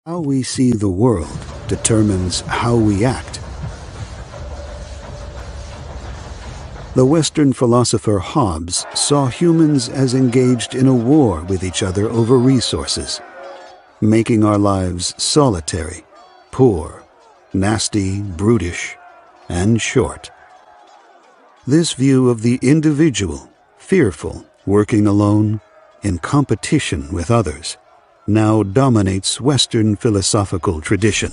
How we see the world determines how we act. The Western philosopher Hobbes saw humans as engaged in a war with each other over resources, making our lives solitary, poor, nasty, brutish, and short. This view of the individual, fearful, working alone, in competition with others, now dominates Western philosophical tradition.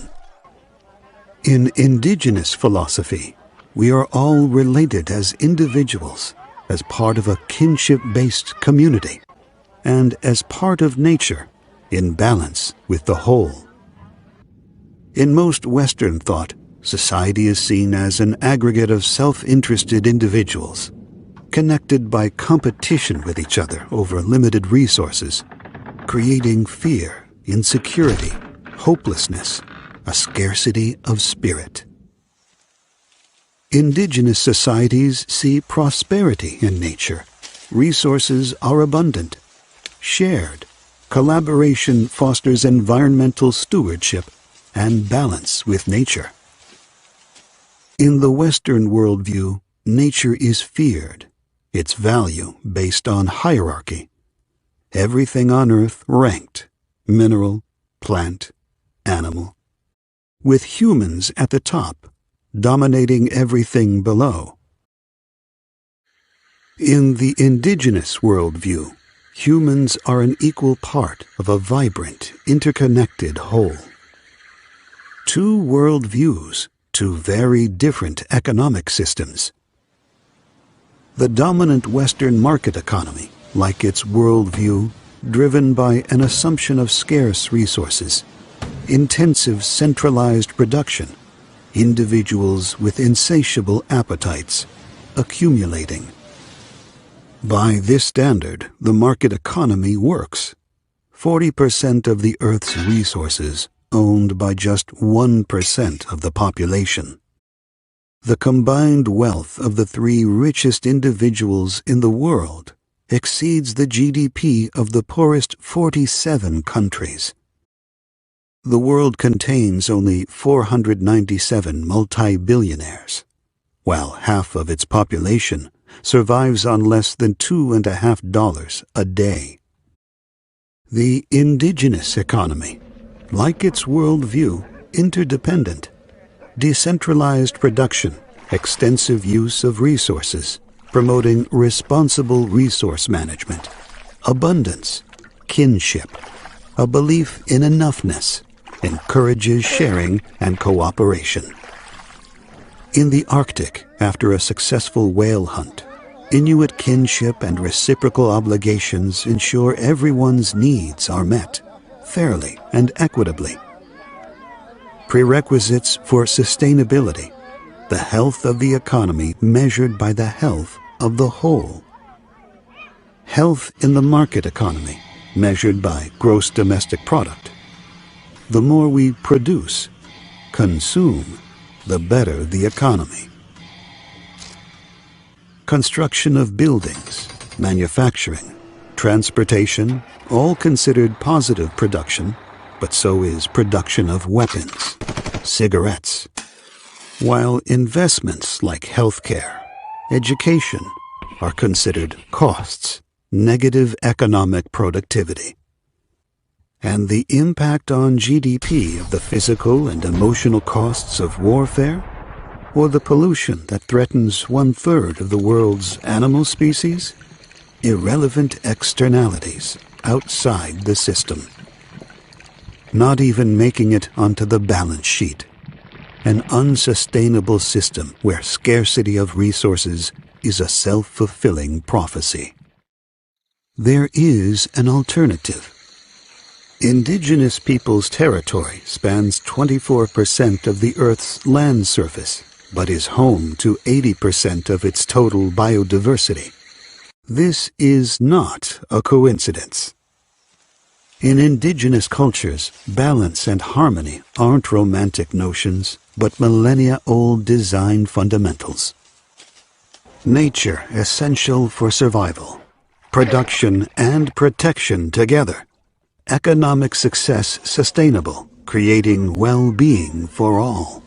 In indigenous philosophy, we are all related as individuals, as part of a kinship-based community, and as part of nature, in balance with the whole. In most Western thought, society is seen as an aggregate of self-interested individuals, connected by competition with each other over limited resources, creating fear, insecurity, hopelessness, a scarcity of spirit. Indigenous societies see prosperity in nature. Resources are abundant, shared. Collaboration fosters environmental stewardship and balance with nature. In the Western worldview, nature is feared, its value based on hierarchy. Everything on Earth ranked, mineral, plant, animal, with humans at the top, dominating everything below. In the indigenous worldview, humans are an equal part of a vibrant, interconnected whole. Two worldviews, two very different economic systems. The dominant Western market economy, like its worldview, driven by an assumption of scarce resources, intensive centralized production, individuals with insatiable appetites, accumulating. By this standard, the market economy works. 40% of the Earth's resources owned by just 1% of the population. The combined wealth of the 3 richest individuals in the world exceeds the GDP of the poorest 47 countries. The world contains only 497 multi-billionaires, while half of its population survives on less than $2.50 a day. The indigenous economy, like its worldview, interdependent, decentralized production, extensive use of resources, promoting responsible resource management, abundance, kinship, a belief in enoughness, encourages sharing and cooperation. In the Arctic, after a successful whale hunt, Inuit kinship and reciprocal obligations ensure everyone's needs are met, fairly and equitably. Prerequisites for sustainability, the health of the economy measured by the health of the whole. Health in the market economy, measured by gross domestic product. The more we produce, consume, the better the economy. Construction of buildings, manufacturing, transportation, all considered positive production, but so is production of weapons, cigarettes. While investments like healthcare, education are considered costs, negative economic productivity. And the impact on GDP of the physical and emotional costs of warfare, or the pollution that threatens 1/3 of the world's animal species? Irrelevant externalities outside the system. Not even making it onto the balance sheet. An unsustainable system where scarcity of resources is a self-fulfilling prophecy. There is an alternative. Indigenous peoples' territory spans 24% of the Earth's land surface, but is home to 80% of its total biodiversity. This is not a coincidence. In indigenous cultures, balance and harmony aren't romantic notions, but millennia-old design fundamentals. Nature essential for survival. Production and protection together. Economic success sustainable. creating well-being for all.